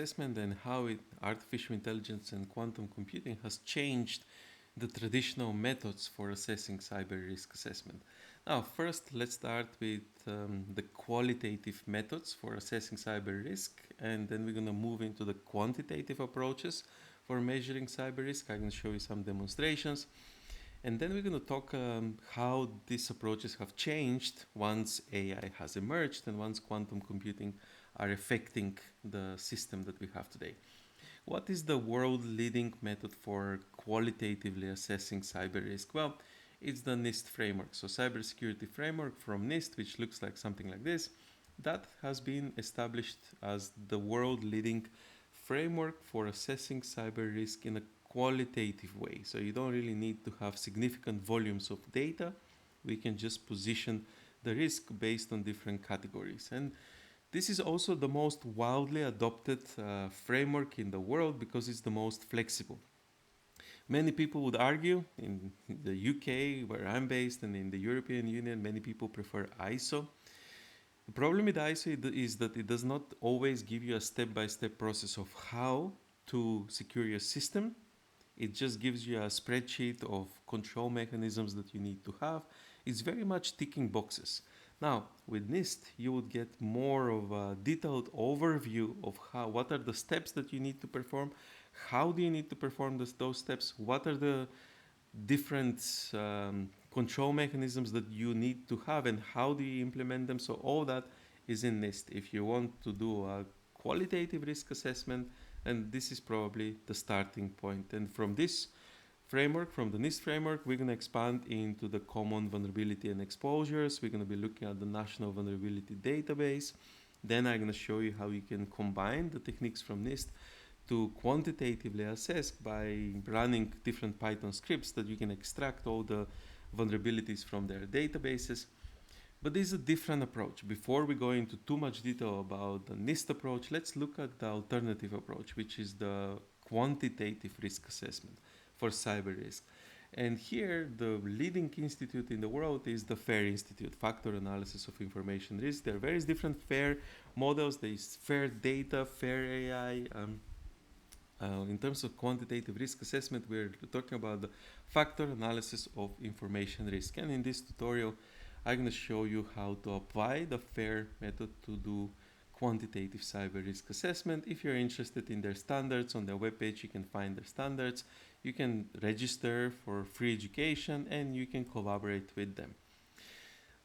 assessment and how artificial intelligence and quantum computing has changed the traditional methods for assessing cyber risk assessment. Now, first, let's start with the qualitative methods for assessing cyber risk, and then we're going to move into the quantitative approaches for measuring cyber risk. I'm going to show you some demonstrations. And then we're going to talk how these approaches have changed once AI has emerged and once quantum computing are affecting the system that we have today. What is the world leading method for qualitatively assessing cyber risk? Well, it's the NIST framework. So cybersecurity framework from NIST, which looks like something like this, that has been established as the world leading framework for assessing cyber risk in a qualitative way. So you don't really need to have significant volumes of data. We can just position the risk based on different categories. And this is also the most widely adopted framework in the world because it's the most flexible. Many people would argue in the UK, where I'm based, and in the European Union, many people prefer ISO. The problem with ISO is that it does not always give you a step-by-step process of how to secure your system. It just gives you a spreadsheet of control mechanisms that you need to have. It's very much ticking boxes. Now, with NIST, you would get more of a detailed overview of what are the steps that you need to perform, how do you need to perform those steps, what are the different control mechanisms that you need to have, and how do you implement them. So all that is in NIST. If you want to do a qualitative risk assessment, and this is probably the starting point. And from this framework, from the NIST framework, we're going to expand into the common vulnerability and exposures. We're going to be looking at the National Vulnerability Database. Then I'm going to show you how you can combine the techniques from NIST to quantitatively assess by running different Python scripts that you can extract all the vulnerabilities from their databases. But this is a different approach. Before we go into too much detail about the NIST approach, let's look at the alternative approach, which is the quantitative risk assessment for cyber risk. And here, the leading institute in the world is the FAIR Institute, Factor Analysis of Information Risk. There are various different FAIR models. There is FAIR Data, FAIR AI. In terms of quantitative risk assessment, we're talking about the factor analysis of information risk. And in this tutorial, I'm going to show you how to apply the FAIR method to do quantitative cyber risk assessment. If you're interested in their standards, on their webpage, you can find their standards. You can register for free education and you can collaborate with them.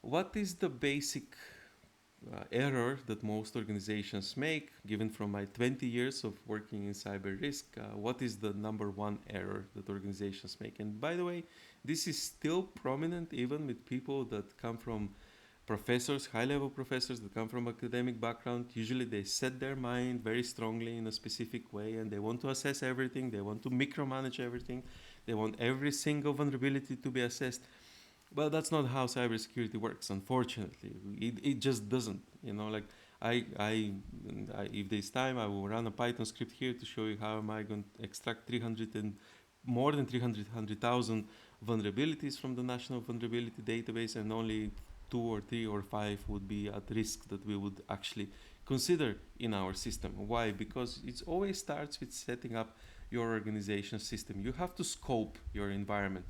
What is the basic error that most organizations make? Given from my 20 years of working in cyber risk, what is the number one error that organizations make? And by the way, this is still prominent even with people that come from professors, high-level professors that come from academic background. Usually they set their mind very strongly in a specific way and they want to assess everything. They want to micromanage everything. They want every single vulnerability to be assessed. Well, that's not how cybersecurity works, unfortunately. It just doesn't. Like if there's time, I will run a Python script here to show you how am I going to extract more than 300,000 vulnerabilities from the National Vulnerability Database, and only 2 or 3 or 5 would be at risk that we would actually consider in our system. Why? Because it always starts with setting up your organization system. You have to scope your environment.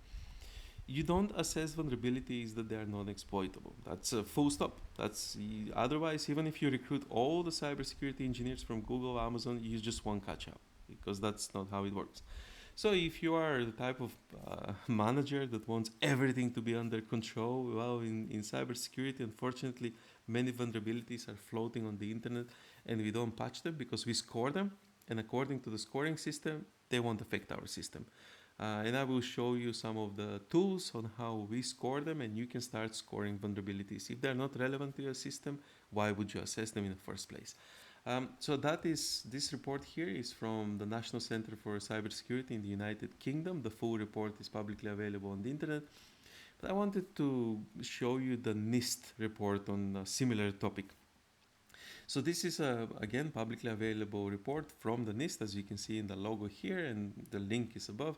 You don't assess vulnerabilities that they are non-exploitable. That's a full stop. Otherwise, even if you recruit all the cybersecurity engineers from Google, Amazon, you just won't catch up because that's not how it works. So if you are the type of manager that wants everything to be under control, well, in cybersecurity, unfortunately, many vulnerabilities are floating on the internet and we don't patch them because we score them. And according to the scoring system, they won't affect our system. And I will show you some of the tools on how we score them, and you can start scoring vulnerabilities. If they're not relevant to your system, why would you assess them in the first place? So this report here is from the National Center for Cybersecurity in the United Kingdom. The full report is publicly available on the internet. But I wanted to show you the NIST report on a similar topic. So this is again publicly available report from the NIST, as you can see in the logo here, and the link is above.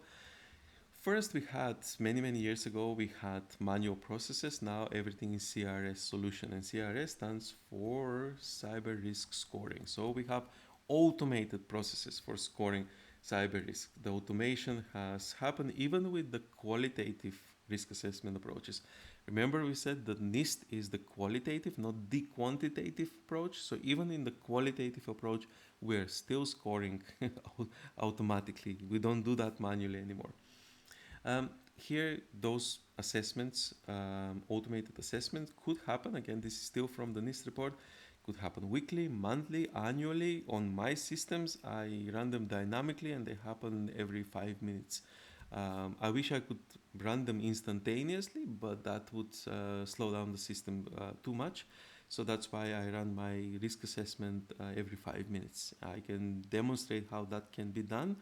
First, we had many years ago, we had manual processes. Now everything is CRS solution, and CRS stands for cyber risk scoring. So we have automated processes for scoring cyber risk. The automation has happened even with the qualitative risk assessment approaches. Remember, we said that NIST is the qualitative, not the quantitative approach. So even in the qualitative approach, we're still scoring automatically. We don't do that manually anymore. Here, those assessments, automated assessments, could happen. Again, this is still from the NIST report. Could happen weekly, monthly, annually. On my systems, I run them dynamically, and they happen every 5 minutes. I wish I could run them instantaneously, but that would slow down the system too much. So that's why I run my risk assessment every 5 minutes. I can demonstrate how that can be done.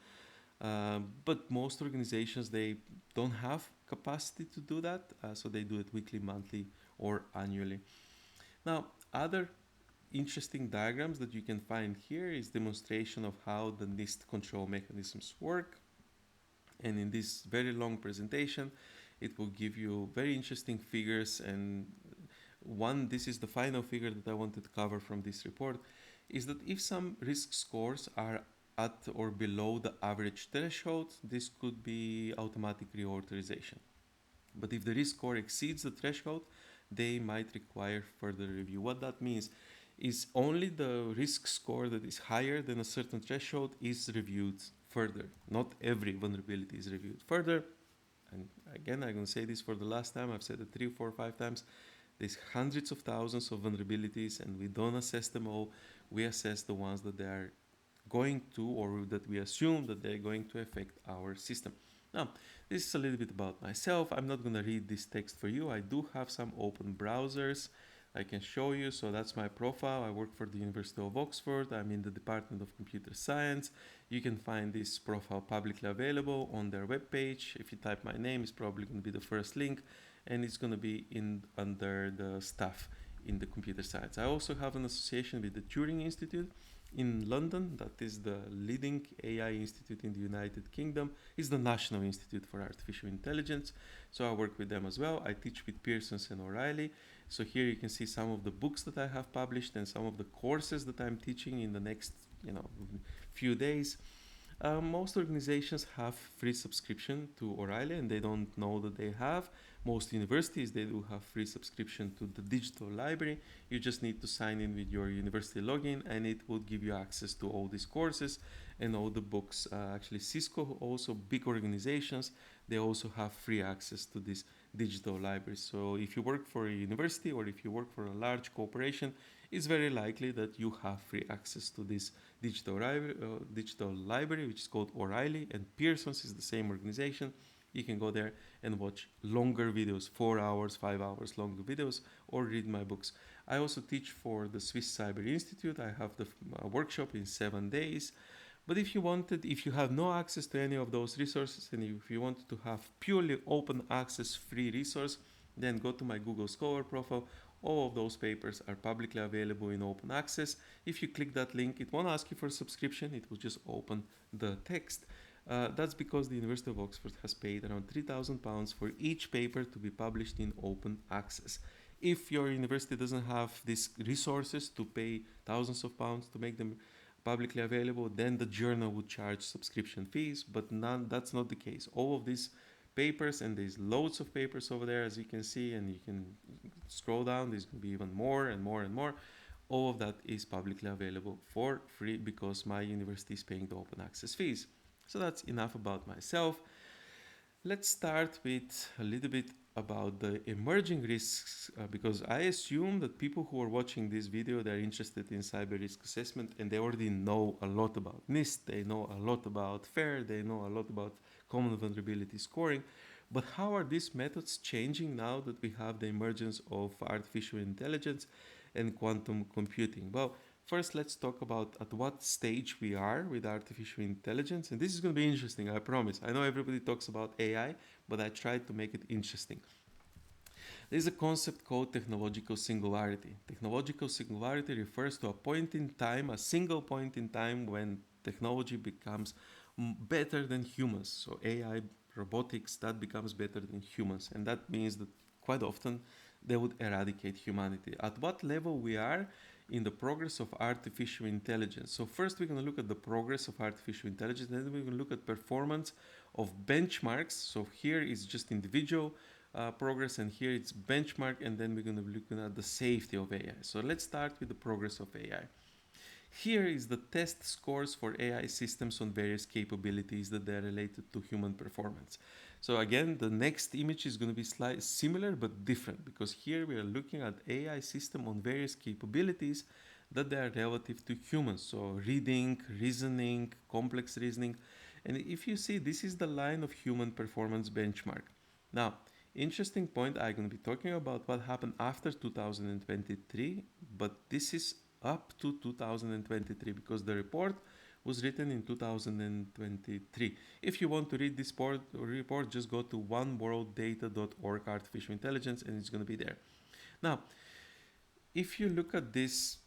But most organizations, they don't have capacity to do that, so they do it weekly, monthly, or annually. Now, other interesting diagrams that you can find here is demonstration of how the NIST control mechanisms work. And in this very long presentation, it will give you very interesting figures. And this is the final figure that I wanted to cover from this report, is that if some risk scores are at or below the average threshold, this could be automatic reauthorization. But if the risk score exceeds the threshold, they might require further review. What that means is only the risk score that is higher than a certain threshold is reviewed further. Not every vulnerability is reviewed further. And again, I'm going to say this for the last time. I've said it 3, 4, 5 times. There's hundreds of thousands of vulnerabilities, and we don't assess them all. We assess the ones that they are going to, or that we assume that they're going to affect our system. Now, this is a little bit about myself. I'm not going to read this text for you. I do have some open browsers I can show you. So that's my profile. I work for the University of Oxford. I'm in the Department of Computer Science. You can find this profile publicly available on their webpage. If you type my name, it's probably going to be the first link, and it's going to be under the staff in the computer science. I also have an association with the Turing Institute in London. That is the leading AI institute in the United Kingdom. It's the National Institute for Artificial Intelligence. So I work with them as well. I teach with Pearson's and O'Reilly. So here you can see some of the books that I have published and some of the courses that I'm teaching in the next few days. Most organizations have free subscription to O'Reilly, and they don't know that they have. Most universities, they do have free subscription to the digital library. You just need to sign in with your university login, and it will give you access to all these courses and all the books. Actually, Cisco, also big organizations, they also have free access to this digital library. So if you work for a university or if you work for a large corporation, it's very likely that you have free access to this digital library, which is called O'Reilly, and Pearson's is the same organization. You can go there and watch longer videos, 4 hours, 5 hours longer videos, or read my books. I also teach for the Swiss Cyber Institute. I have the workshop in 7 days. But if you have no access to any of those resources, and if you want to have purely open access free resource, then go to my Google Scholar profile. All of those papers are publicly available in open access. If you click that link, it won't ask you for a subscription, it will just open the text. That's because the University of Oxford has paid around £3,000 for each paper to be published in open access. If your university doesn't have these resources to pay thousands of pounds to make them publicly available, then the journal would charge subscription fees, but that's not the case. All of these papers, and there's loads of papers over there, as you can see, and you can scroll down, there's going to be even more and more and more. All of that is publicly available for free because my university is paying the open access fees. So that's enough about myself. Let's start with a little bit about the emerging risks, because I assume that people who are watching this video, they're interested in cyber risk assessment, and they already know a lot about NIST, they know a lot about FAIR, they know a lot about common vulnerability scoring. But how are these methods changing now that we have the emergence of artificial intelligence and quantum computing? Well, first, let's talk about at what stage we are with artificial intelligence. And this is going to be interesting, I promise. I know everybody talks about AI, but I tried to make it interesting. There's a concept called technological singularity. Technological singularity refers to a point in time, a single point in time when technology becomes better than humans. So AI, robotics, that becomes better than humans. And that means that quite often they would eradicate humanity. At what level we are in the progress of artificial intelligence. So first we're going to look at the progress of artificial intelligence, then we're going to look at performance of benchmarks. So here is just individual progress, and here it's benchmark, and then we're going to be looking at the safety of AI. So let's start with the progress of AI. Here is the test scores for AI systems on various capabilities that they're related to human performance. So again, the next image is going to be slightly similar but different, because here we are looking at AI system on various capabilities that they are relative to humans. So reading, reasoning, complex reasoning. And if you see, this is the line of human performance benchmark. Now, interesting point, I'm going to be talking about what happened after 2023, but this is up to 2023, because the report was written in 2023. If you want to read this report, just go to oneworlddata.org artificial intelligence, and it's going to be there. Now, if you look at this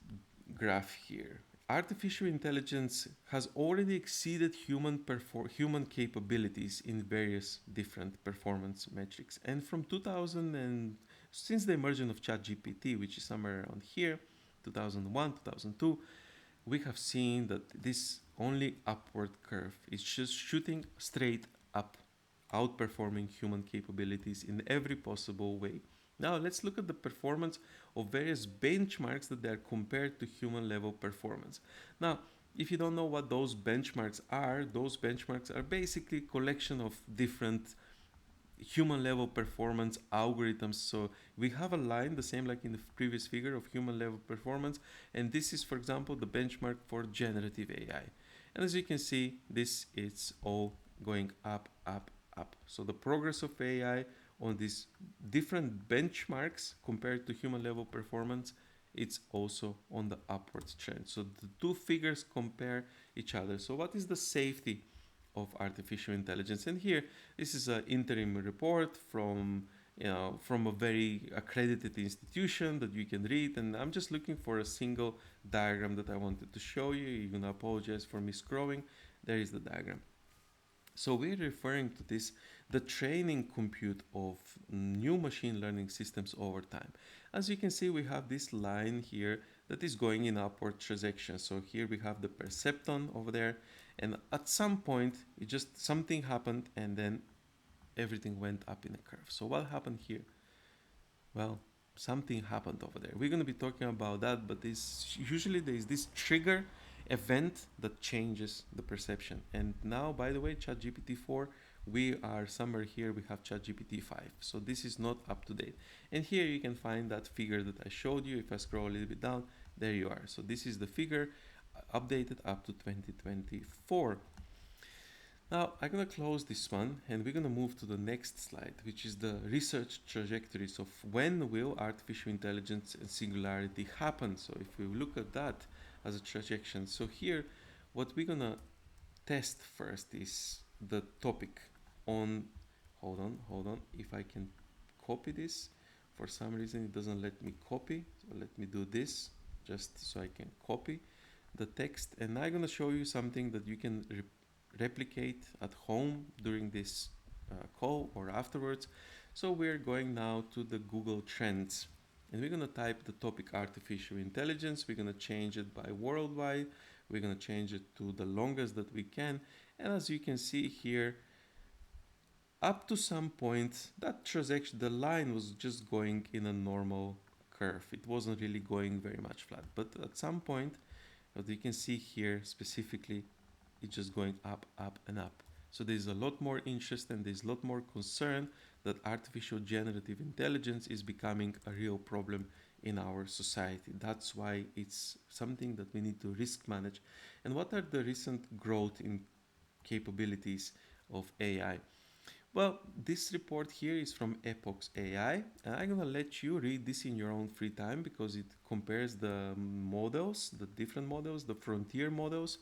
graph here, artificial intelligence has already exceeded human capabilities in various different performance metrics. And from 2000 and since the emergence of ChatGPT, which is somewhere around here, 2001, 2002, we have seen that this only upward curve is just shooting straight up, outperforming human capabilities in every possible way. Now let's look at the performance of various benchmarks that they are compared to human level performance. Now, if you don't know what those benchmarks are basically a collection of different human level performance algorithms. So we have a line, the same like in the previous figure, of human level performance, and this is, for example, the benchmark for generative AI. And as you can see, this is all going up, up, up. So the progress of AI on these different benchmarks compared to human level performance, it's also on the upwards trend. So the two figures compare each other. So what is the safety of artificial intelligence? And here, this is an interim report from a very accredited institution that you can read, and I'm just looking for a single diagram that I wanted to show you. Even I apologize for me scrolling. There is the diagram. So we're referring to this, the training compute of new machine learning systems over time. As you can see, we have this line here that is going in upward trajectory. So here we have the perceptron over there, and at some point, something happened, and then everything went up in a curve. So what happened here? Well, something happened over there. We're going to be talking about that, but usually there is this trigger event that changes the perception. And now, by the way, ChatGPT 4, we are somewhere here, we have ChatGPT 5. So this is not up to date. And here you can find that figure that I showed you. If I scroll a little bit down, there you are. So this is the figure updated up to 2024. Now I'm going to close this one, and we're going to move to the next slide, which is the research trajectories of when will artificial intelligence and singularity happen. So if we look at that as a trajectory, so here what we're going to test first is the topic on, hold on, if I can copy this. For some reason it doesn't let me copy, so let me do this just so I can copy the text, and I'm going to show you something that you can replicate at home during this call or afterwards. So we're going now to the Google Trends, and we're going to type the topic artificial intelligence. We're going to change it by worldwide. We're going to change it to the longest that we can. And as you can see here, up to some point, that trajectory, the line was just going in a normal curve. It wasn't really going very much flat. But at some point, as you can see here specifically, it's just going up, up, and up. So there's a lot more interest and there's a lot more concern that artificial generative intelligence is becoming a real problem in our society. That's why it's something that we need to risk manage. And what are the recent growth in capabilities of AI? Well, this report here is from Epoch's AI, and I'm gonna let you read this in your own free time because it compares the models, the different models, the frontier models,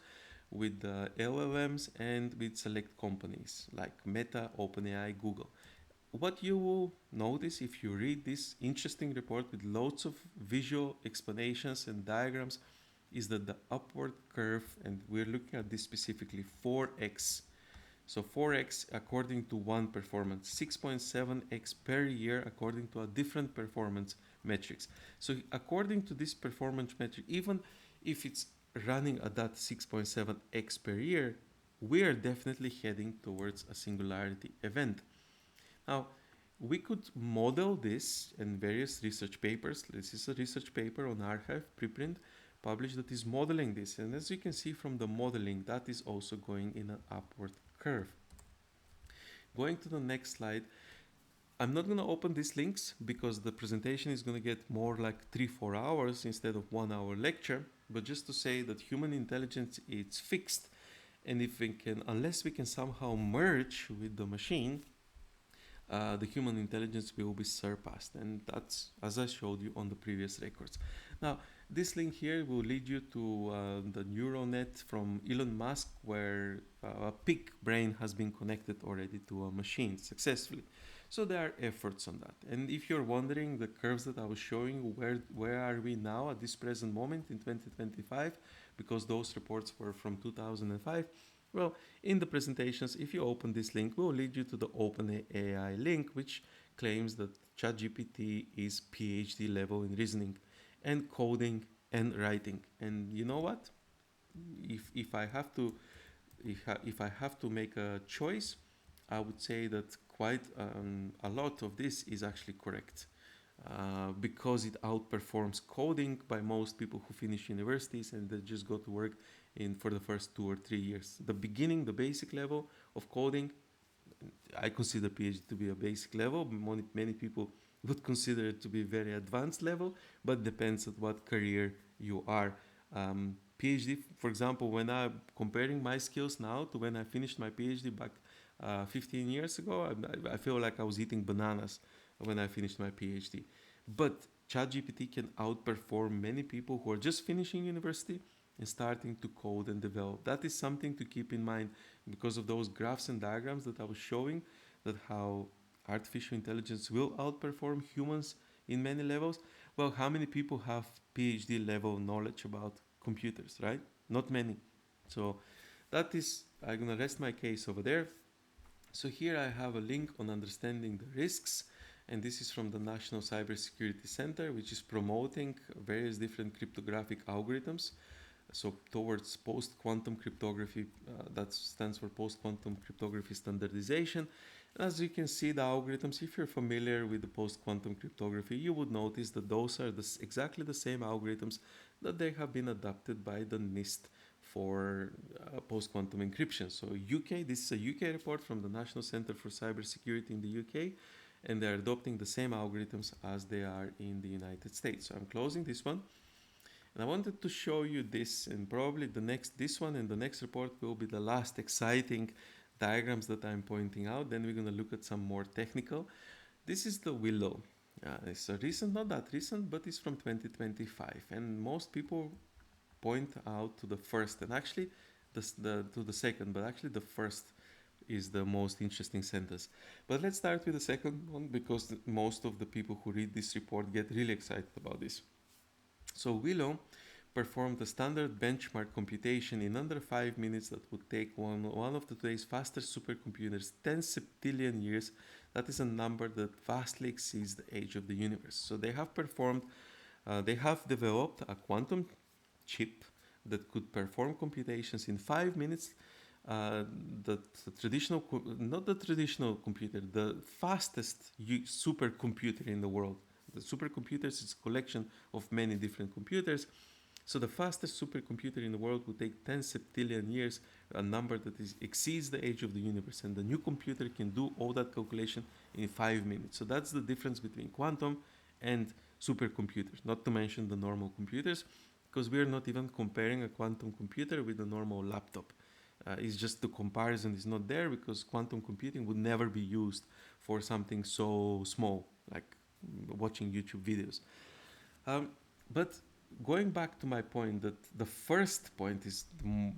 with the LLMs and with select companies like Meta, OpenAI, Google. What you will notice if you read this interesting report with lots of visual explanations and diagrams is that the upward curve, and we're looking at this specifically 4x. So 4x according to one performance, 6.7x per year according to a different performance metrics. So according to this performance metric, even if it's running at that 6.7x per year, we are definitely heading towards a singularity event. Now, we could model this in various research papers. This is a research paper on archive preprint published that is modeling this. And as you can see from the modeling, that is also going in an upward curve. Going to the next slide, I'm not going to open these links because the presentation is going to get more like 3-4 hours instead of 1 hour lecture. But just to say that human intelligence is fixed, and if we can, unless we can somehow merge with the machine, the human intelligence will be surpassed, and that's as I showed you on the previous records. Now, this link here will lead you to the neural net from Elon Musk, where a pig brain has been connected already to a machine successfully. So there are efforts on that. And if you're wondering the curves that I was showing, where are we now at this present moment in 2025, because those reports were from 2005, well, in the presentations, if you open this link, we'll lead you to the OpenAI link, which claims that ChatGPT is PhD level in reasoning and coding and writing. And you know what? If I have to if I have to make a choice, I would say that quite a lot of this is actually correct. Because it outperforms coding by most people who finish universities and they just go to work in for the first 2 or 3 years. The beginning, the basic level of coding, I consider PhD to be a basic level. Many people would consider it to be very advanced level, but depends on what career you are. PhD, for example, when I'm comparing my skills now to when I finished my PhD back 15 years ago, I feel like I was eating bananas when I finished my PhD. But ChatGPT can outperform many people who are just finishing university and starting to code and develop. That is something to keep in mind because of those graphs and diagrams that I was showing, that how artificial intelligence will outperform humans in many levels. Well, how many people have PhD level knowledge about computers, right? Not many. So that is, I'm gonna rest my case over there. So here I have a link on understanding the risks, and this is from the National Cybersecurity Center, which is promoting various different cryptographic algorithms. So towards post-quantum cryptography, that stands for post-quantum cryptography standardization. And as you can see, the algorithms, if you're familiar with the post-quantum cryptography, you would notice that those are exactly the same algorithms that they have been adopted by the NIST for post-quantum encryption. So UK, this is a UK report from the National Center for Cybersecurity in the UK, and they're adopting the same algorithms as they are in the United States. So I'm closing this one. And I wanted to show you this, and probably this one and the next report will be the last exciting diagrams that I'm pointing out. Then we're going to look at some more technical. This is the Willow. It's a recent, not that recent, but it's from 2025. And most people point out to the first, and actually to the second, but actually the first is the most interesting sentence. But let's start with the second one because most of the people who read this report get really excited about this. So Willow performed a standard benchmark computation in under 5 minutes that would take one of today's fastest supercomputers 10 septillion years. That is a number that vastly exceeds the age of the universe. So they have developed a quantum chip that could perform computations in 5 minutes. The not the traditional computer, the fastest supercomputer in the world. The supercomputers is a collection of many different computers. So the fastest supercomputer in the world would take 10 septillion years, a number that exceeds the age of the universe. And the new computer can do all that calculation in 5 minutes. So that's the difference between quantum and supercomputers, not to mention the normal computers, because we are not even comparing a quantum computer with a normal laptop. It's just the comparison is not there because quantum computing would never be used for something so small like watching YouTube videos. But going back to my point, that the first point is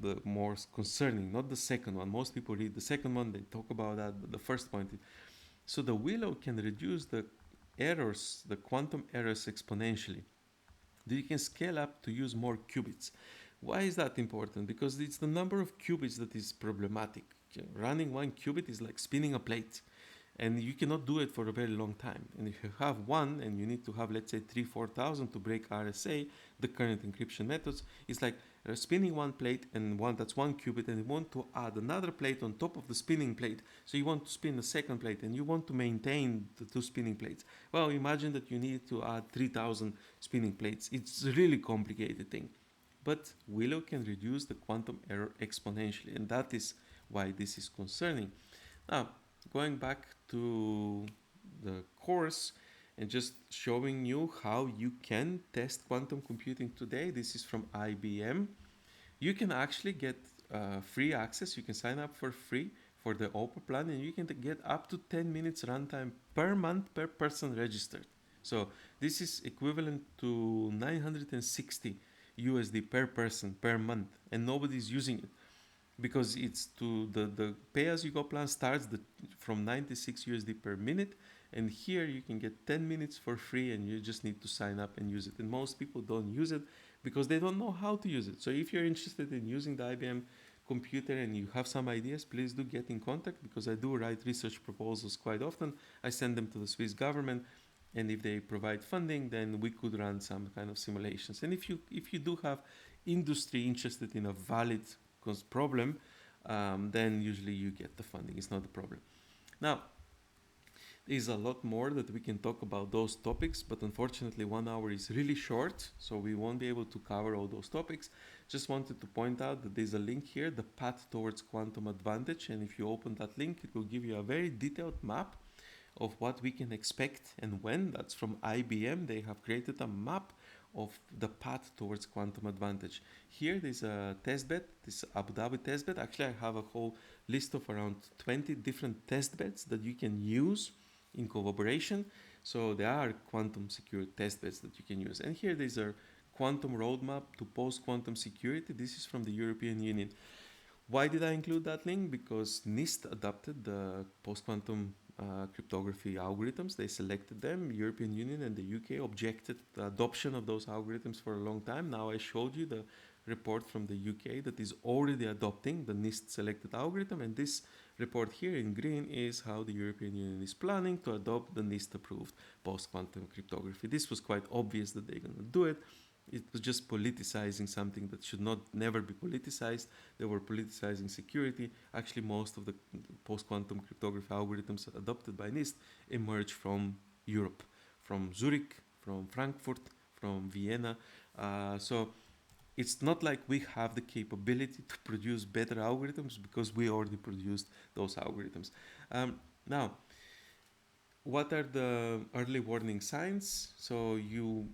the most concerning, not the second one. Most people read the second one, they talk about that, but the first point is, so the Willow can reduce the errors, the quantum errors exponentially. You can scale up to use more qubits. Why is that important? Because it's the number of qubits that is problematic. Running one qubit is like spinning a plate. And you cannot do it for a very long time. And if you have one and you need to have, let's say, 4,000 to break RSA, the current encryption methods, it's like spinning one plate and that's one qubit, and you want to add another plate on top of the spinning plate. So you want to spin a second plate and you want to maintain the two spinning plates. Well, imagine that you need to add 3,000 spinning plates. It's a really complicated thing. But Willow can reduce the quantum error exponentially, and that is why this is concerning. Now, going back to the course and just showing you how you can test quantum computing today. This is from IBM. You can actually get free access. You can sign up for free for the open plan, and you can get up to 10 minutes runtime per month per person registered. So this is equivalent to 960 USD per person per month, and nobody's using it because it's to the pay-as-you-go plan starts from 96 USD per minute, and here you can get 10 minutes for free, and you just need to sign up and use it. And most people don't use it because they don't know how to use it. So if you're interested in using the IBM computer and you have some ideas, please do get in contact, because I do write research proposals quite often. I send them to the Swiss government, and if they provide funding, then we could run some kind of simulations. And if you do have industry interested in a valid problem, then usually you get the funding. It's not a problem. Now, there's a lot more that we can talk about those topics, but unfortunately 1 hour is really short, so we won't be able to cover all those topics. Just wanted to point out that there's a link here, the path towards quantum advantage, and if you open that link, it will give you a very detailed map of what we can expect and when. That's from IBM. They have created a map of the path towards quantum advantage. Here there's a testbed, this Abu Dhabi testbed. Actually, I have a whole list of around 20 different testbeds that you can use in collaboration. So there are quantum secure testbeds that you can use. And here there's a quantum roadmap to post-quantum security. This is from the European Union. Why did I include that link? Because NIST adopted the post-quantum cryptography algorithms. They selected them. European Union and the UK objected the adoption of those algorithms for a long time. Now I showed you the report from the UK that is already adopting the NIST selected algorithm, and this report here in green is how the European Union is planning to adopt the NIST approved post-quantum cryptography. This was quite obvious that they're going to do it. It was just politicizing something that should never be politicized. They were politicizing security. Actually, most of the post-quantum cryptography algorithms adopted by NIST emerged from Europe, from Zurich, from Frankfurt, from Vienna. So it's not like we have the capability to produce better algorithms because we already produced those algorithms. Now, what are the early warning signs? So you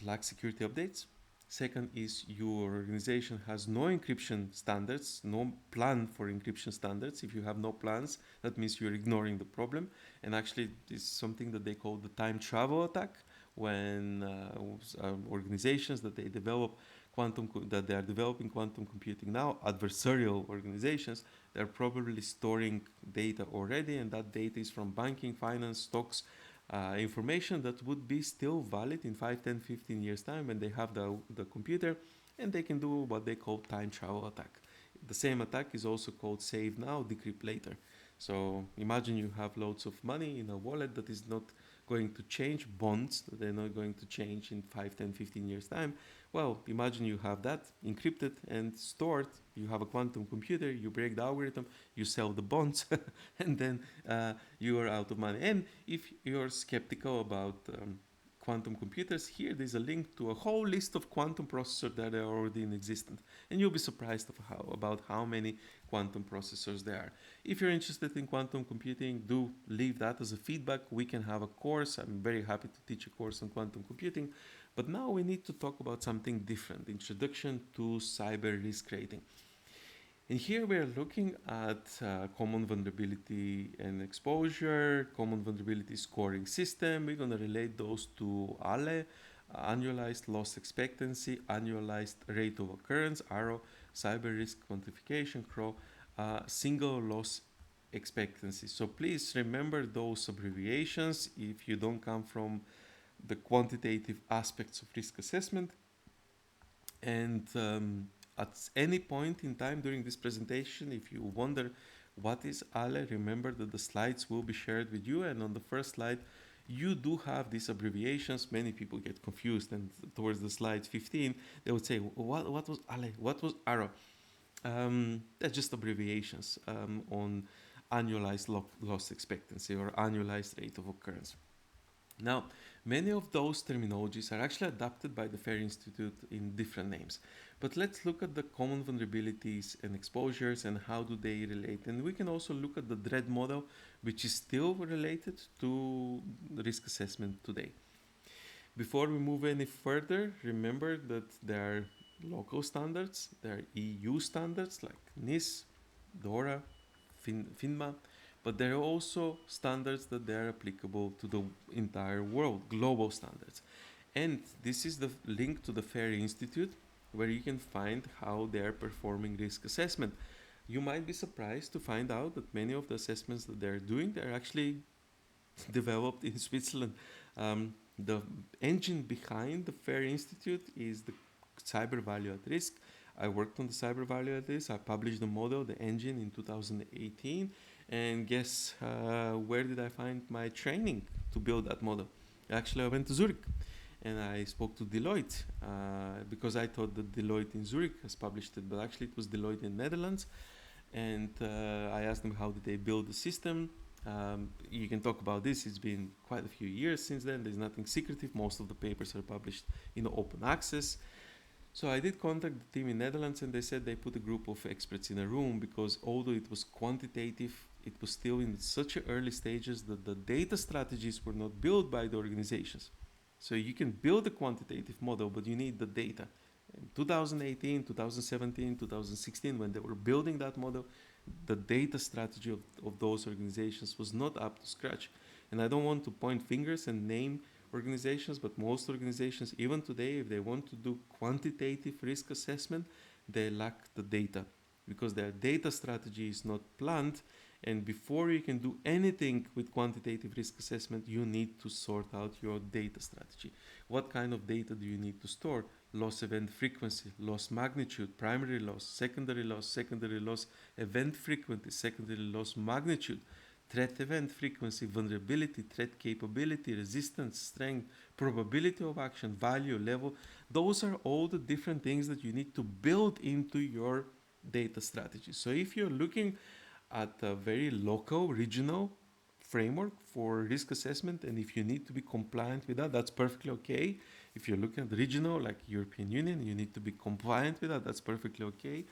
lack security updates. Second is your organization has no encryption standards, no plan for encryption standards. If you have no plans, that means you're ignoring the problem. And actually, this is something that they call the time travel attack, when organizations that they develop that they are developing quantum computing now, adversarial organizations, they're probably storing data already, and that data is from banking, finance, stocks, information that would be still valid in 5, 10, 15 years time when they have the computer, and they can do what they call time travel attack. The same attack is also called save now, decrypt later. So imagine you have loads of money in a wallet that is not going to change, bonds that they're not going to change in 5, 10, 15 years time. Well, imagine you have that encrypted and stored. You have a quantum computer, you break the algorithm, you sell the bonds, and then you are out of money. And if you're skeptical about quantum computers, here there's a link to a whole list of quantum processors that are already in existence. And you'll be surprised about how many quantum processors there are. If you're interested in quantum computing, do leave that as a feedback. We can have a course. I'm very happy to teach a course on quantum computing. But now we need to talk about something different, introduction to cyber risk rating. And here we are looking at common vulnerability and exposure, common vulnerability scoring system. We're going to relate those to ALE, annualized loss expectancy, annualized rate of occurrence, ARO, cyber risk quantification, CRO, single loss expectancy. So please remember those abbreviations if you don't come from the quantitative aspects of risk assessment. And at any point in time during this presentation, if you wonder What is ALE? Remember that the slides will be shared with you, and on the first slide, you do have these abbreviations. Many people get confused, and towards the slide 15, they would say, what was ALE? What was ARO? That's just abbreviations on annualized loss expectancy or annualized rate of occurrence. Now, many of those terminologies are actually adapted by the FAIR Institute in different names. But let's look at the common vulnerabilities and exposures and how do they relate. And we can also look at the DREAD model, which is still related to risk assessment today. Before we move any further, remember that there are local standards, there are EU standards like NIS, DORA, FINMA, but there are also standards that they are applicable to the entire world, global standards. And this is the link to the FAIR Institute, where you can find how they are performing risk assessment. You might be surprised to find out that many of the assessments that they're doing, they're actually developed in Switzerland. The engine behind the FAIR Institute is the cyber value at risk. I worked on the cyber value at risk. I published the model, the engine, in 2018. And guess where did I find my training to build that model? Actually, I went to Zurich and I spoke to Deloitte because I thought that Deloitte in Zurich has published it, but actually it was Deloitte in Netherlands. And I asked them how did they build the system. You can talk about this. It's been quite a few years since then. There's nothing secretive. Most of the papers are published in open access. So I did contact the team in Netherlands, and they said they put a group of experts in a room because although it was quantitative, it was still in such early stages that the data strategies were not built by the organizations. So you can build a quantitative model, but you need the data. In 2018, 2017, 2016, when they were building that model, the data strategy of those organizations was not up to scratch. And I don't want to point fingers and name organizations, but most organizations, even today, if they want to do quantitative risk assessment, they lack the data because their data strategy is not planned. And before you can do anything with quantitative risk assessment, you need to sort out your data strategy. What kind of data do you need to store? Loss event frequency, loss magnitude, primary loss, secondary loss, event frequency, secondary loss magnitude, threat event frequency, vulnerability, threat capability, resistance, strength, probability of action, value, level. Those are all the different things that you need to build into your data strategy. So if you're looking at a very local, regional framework for risk assessment, and if you need to be compliant with that, that's perfectly okay. If you're looking at regional, like European Union, you need to be compliant with that, that's perfectly okay.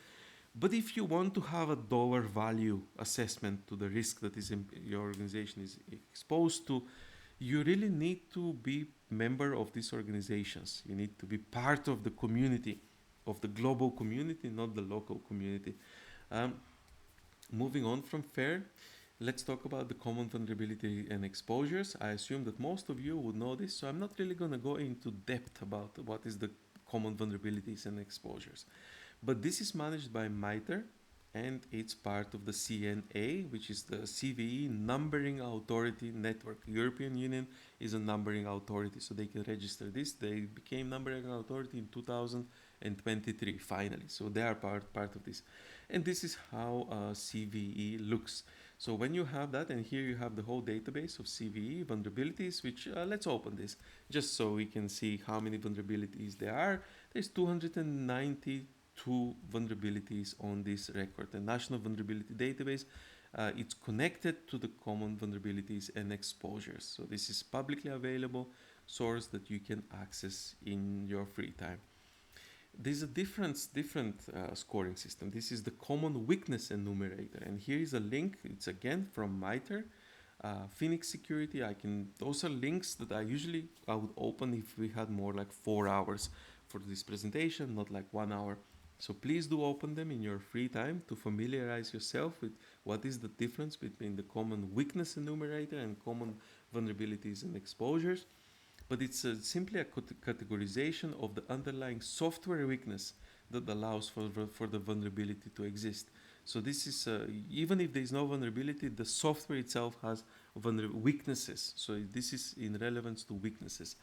But if you want to have a dollar value assessment to the risk that is your organization is exposed to, you really need to be member of these organizations. You need to be part of the community, of the global community, not the local community. Moving on from FAIR, let's talk about the common vulnerability and exposures. I assume that most of you would know this, so I'm not really going to go into depth about what is the common vulnerabilities and exposures. But this is managed by MITRE, and it's part of the CNA, which is the CVE Numbering Authority network. European Union is a numbering authority, so they can register this. They became numbering authority in 2023, finally. So they are part of this. And this is how CVE looks. So when you have that, and here you have the whole database of CVE vulnerabilities, which let's open this just so we can see how many vulnerabilities there are. There's 292 vulnerabilities on this record. The National Vulnerability Database, it's connected to the common vulnerabilities and exposures. So this is publicly available source that you can access in your free time. There's a different scoring system. This is the common weakness enumerator, and here is a link. It's again from MITRE, Phoenix Security. Those are links that I would open if we had more like 4 hours for this presentation, not like 1 hour. So please do open them in your free time to familiarize yourself with what is the difference between the common weakness enumerator and common vulnerabilities and exposures. But it's simply a categorization of the underlying software weakness that allows for the vulnerability to exist. So this is, even if there is no vulnerability, the software itself has weaknesses. So this is in relevance to weaknesses.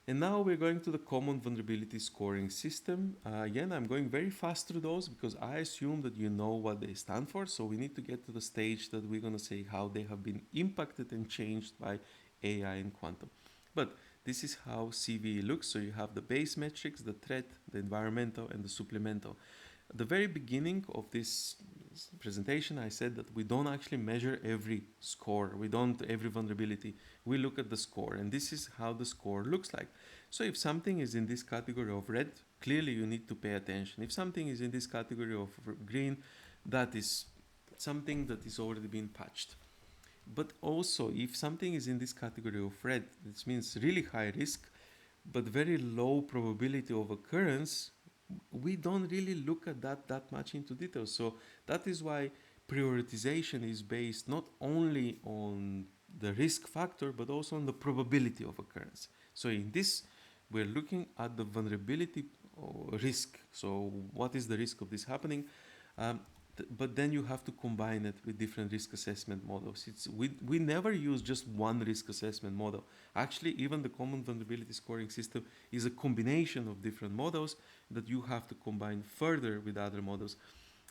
And now we're going to the common vulnerability scoring system. Again, I'm going very fast through those because I assume that you know what they stand for. So we need to get to the stage that we're going to say how they have been impacted and changed by AI and quantum. But this is how CVE looks. So you have the base metrics, the threat, the environmental, and the supplemental. At the very beginning of this presentation, I said that we don't actually measure every score. We don't every vulnerability. We look at the score, and this is how the score looks like. So if something is in this category of red, clearly you need to pay attention. If something is in this category of green, that is something that is already been patched. But also, if something is in this category of red, this means really high risk, but very low probability of occurrence, we don't really look at that much into detail. So that is why prioritization is based not only on the risk factor, but also on the probability of occurrence. So in this, we're looking at the vulnerability risk. So what is the risk of this happening? Um, but then you have to combine it with different risk assessment models. We never use just one risk assessment model. Actually, even the common vulnerability scoring system is a combination of different models that you have to combine further with other models.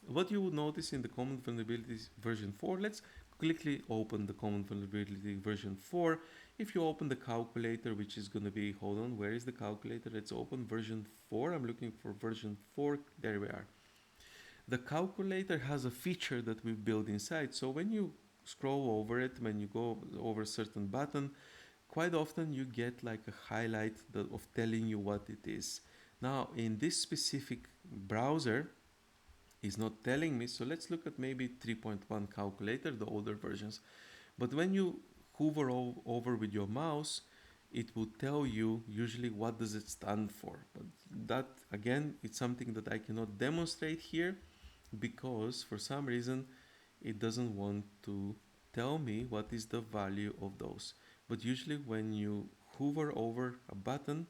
What you would notice in the common vulnerabilities version 4, let's quickly open the common vulnerability version 4. If you open the calculator, which is going to be, hold on, where is the calculator? Let's open version 4. I'm looking for version 4. There we are. The calculator has a feature that we've built inside. So when you scroll over it, when you go over a certain button, quite often you get like a highlight of telling you what it is. Now, in this specific browser, is not telling me. So let's look at maybe 3.1 calculator, the older versions. But when you hover over with your mouse, it will tell you usually what does it stand for. But that again, it's something that I cannot demonstrate here because for some reason it doesn't want to tell me what is the value of those. But usually when you hover over a button,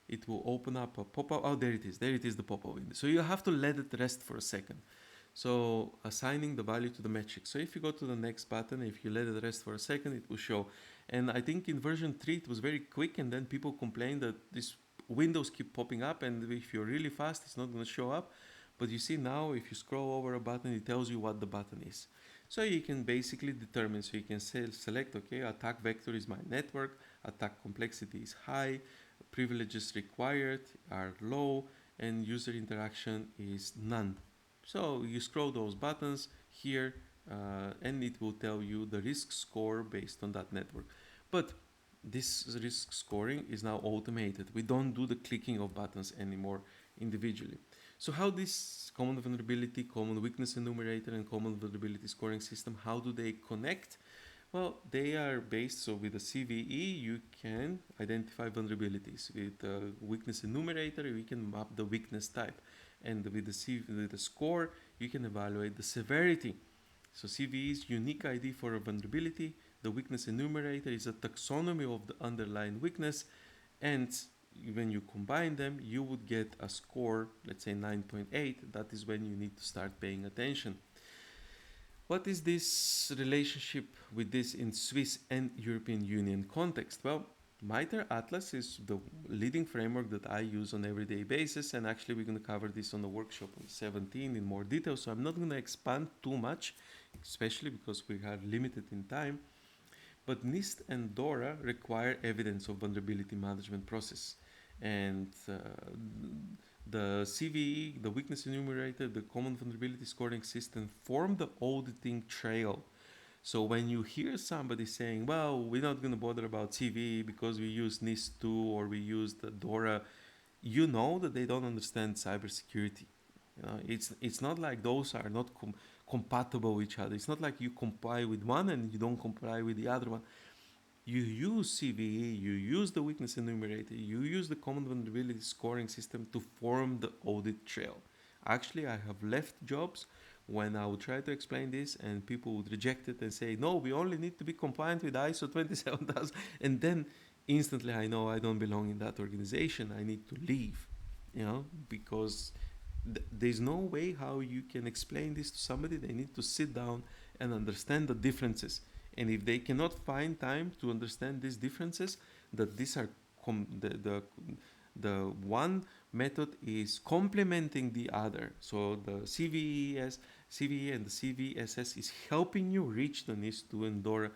it will open up a pop-up. Oh, there it is. There it is, the pop-up window. So you have to let it rest for a second. So assigning the value to the metric. So if you go to the next button, if you let it rest for a second, it will show. And I think in version 3, it was very quick. And then people complained that these windows keep popping up. And if you're really fast, it's not going to show up. But you see now, if you scroll over a button, it tells you what the button is. So you can basically determine, so you can select, okay, attack vector is my network, attack complexity is high, privileges required are low, and user interaction is none. So you scroll those buttons here, and it will tell you the risk score based on that network. But this risk scoring is now automated. We don't do the clicking of buttons anymore individually. So how this common vulnerability, common weakness enumerator, and common vulnerability scoring system, how do they connect? Well, they are based, so with the CVE, you can identify vulnerabilities. With the weakness enumerator, we can map the weakness type. And with the score, you can evaluate the severity. So CVE is unique ID for a vulnerability. The weakness enumerator is a taxonomy of the underlying weakness. And when you combine them, you would get a score, let's say 9.8. That is when you need to start paying attention. What is this relationship with this in Swiss and European Union context? Well, MITRE Atlas is the leading framework that I use on an everyday basis, and actually we're going to cover this on the workshop on 17 in more detail, so I'm not going to expand too much, especially because we are limited in time. But NIST and DORA require evidence of vulnerability management process. And the CVE, the weakness enumerator, the common vulnerability scoring system form the auditing trail. So when you hear somebody saying, well, we're not going to bother about CVE because we use NIST 2 or we use the DORA, you know that they don't understand cybersecurity. It's not like those are not compatible with each other. It's not like you comply with one and you don't comply with the other one. You use CVE, you use the weakness enumerator, you use the common vulnerability scoring system to form the audit trail. Actually, I have left jobs when I would try to explain this and people would reject it and say, no, we only need to be compliant with ISO 27000. And then instantly I know I don't belong in that organization. I need to leave, because there's no way how you can explain this to somebody. They need to sit down and understand the differences. And if they cannot find time to understand these differences, that these are the one method is complementing the other. So the CVE and the CVSS is helping you reach the NIST2 and DORA.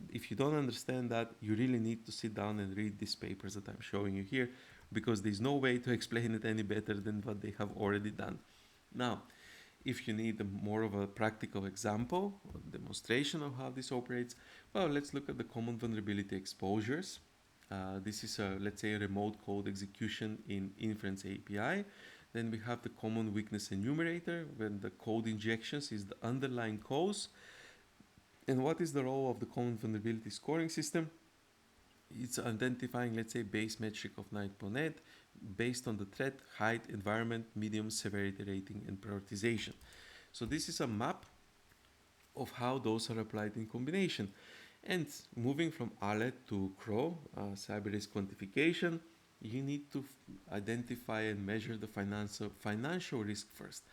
If you don't understand that, you really need to sit down and read these papers that I'm showing you here, because there's no way to explain it any better than what they have already done. Now, if you need more of a practical example, a demonstration of how this operates, well, let's look at the common vulnerability exposures. This is let's say a remote code execution in inference API. Then we have the common weakness enumerator, when the code injections is the underlying cause. And what is the role of the common vulnerability scoring system? It's identifying, let's say, base metric of 9.8 based on the threat, height, environment, medium, severity rating, and prioritization. So this is a map of how those are applied in combination. And moving from ALET to CRO, cyber risk quantification, you need to identify and measure the financial risk first.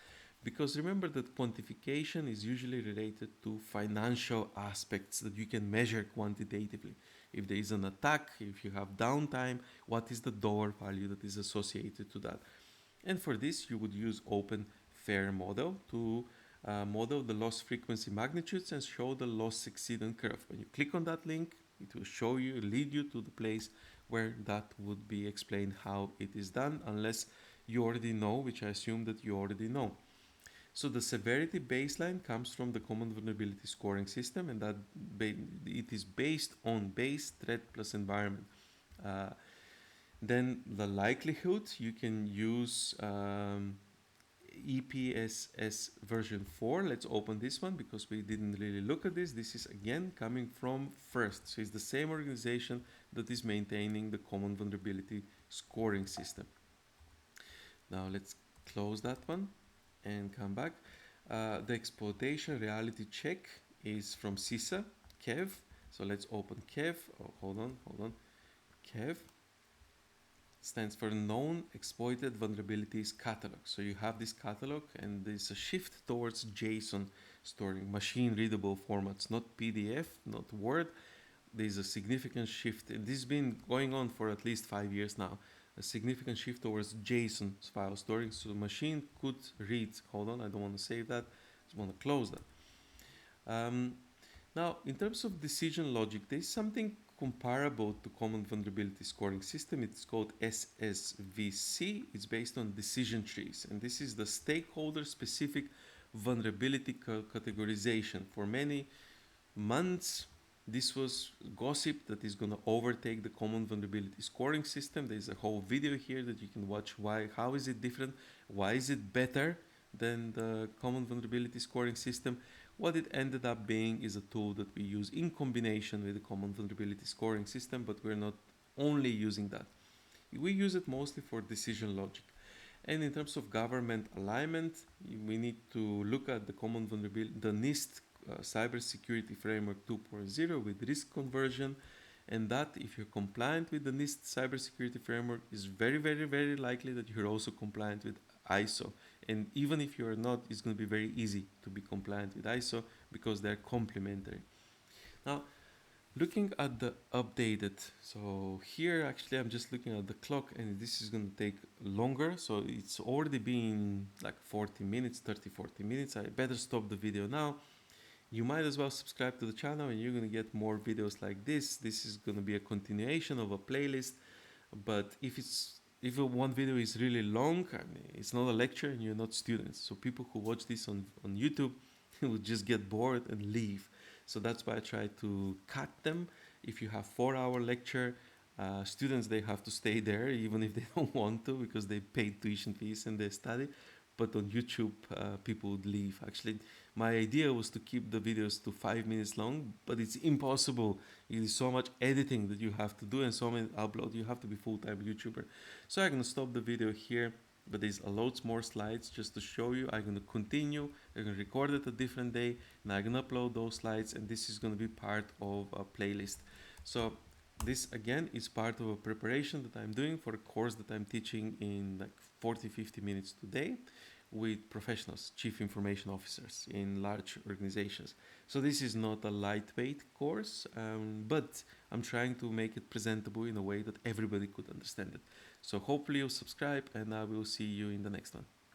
Because remember that quantification is usually related to financial aspects that you can measure quantitatively. If there is an attack, if you have downtime, what is the dollar value that is associated to that? And for this, you would use open fair model to model the loss frequency magnitudes and show the loss succeedance curve. When you click on that link, it will show you, lead you to the place where that would be explained how it is done, unless you already know, which I assume that you already know. So the severity baseline comes from the common vulnerability scoring system, and that it is based on base, threat plus environment. Then the likelihood, you can use EPSS version 4. Let's open this one because we didn't really look at this. This is again coming from FIRST. So it's the same organization that is maintaining the common vulnerability scoring system. Now let's close that one and come back. The exploitation reality check is from CISA, KEV. So let's open KEV. Oh, hold on. KEV stands for Known Exploited Vulnerabilities Catalog. So you have this catalog, and there's a shift towards JSON storing, machine readable formats, not PDF, not Word. There's a significant shift, and this has been going on for at least 5 years now. A significant shift towards JSON file storage, so the machine could read. Hold on, I don't want to save that. I just want to close that. Now, in terms of decision logic, there's something comparable to common vulnerability scoring system. It's called SSVC. It's based on decision trees, and this is the stakeholder specific vulnerability categorization. For many months, this was gossip that is going to overtake the common vulnerability scoring system. There's a whole video here that you can watch. How is it different? Why is it better than the common vulnerability scoring system? What it ended up being is a tool that we use in combination with the common vulnerability scoring system, but we're not only using that. We use it mostly for decision logic. And in terms of government alignment, we need to look at the common vulnerability, the NIST Cybersecurity Framework 2.0 with risk conversion, and that if you're compliant with the NIST Cybersecurity Framework, is very, very, very likely that you're also compliant with ISO. And even if you're not, it's going to be very easy to be compliant with ISO because they're complementary. Now, looking at the updated, so here actually I'm just looking at the clock, and this is going to take longer. So it's already been like 40 minutes, 30-40 minutes. I better stop the video now. You might as well subscribe to the channel, and you're going to get more videos like this. This is going to be a continuation of a playlist, but if one video is really long, I mean, it's not a lecture and you're not students. So people who watch this on YouTube will just get bored and leave. So that's why I try to cut them. If you have 4-hour lecture, students, they have to stay there even if they don't want to, because they paid tuition fees and they study. But on YouTube, people would leave. Actually, my idea was to keep the videos to 5 minutes long, but it's impossible. It is so much editing that you have to do and so many upload. You have to be full-time YouTuber. So I'm going to stop the video here, but there's a loads more slides just to show you. I'm going to continue. I'm going to record it a different day, and I'm going to upload those slides, and this is going to be part of a playlist. So this again is part of a preparation that I'm doing for a course that I'm teaching in like 40-50 minutes today, with professionals, chief information officers in large organizations. So this is not a lightweight course, but I'm trying to make it presentable in a way that everybody could understand it. So hopefully you'll subscribe, and I will see you in the next one.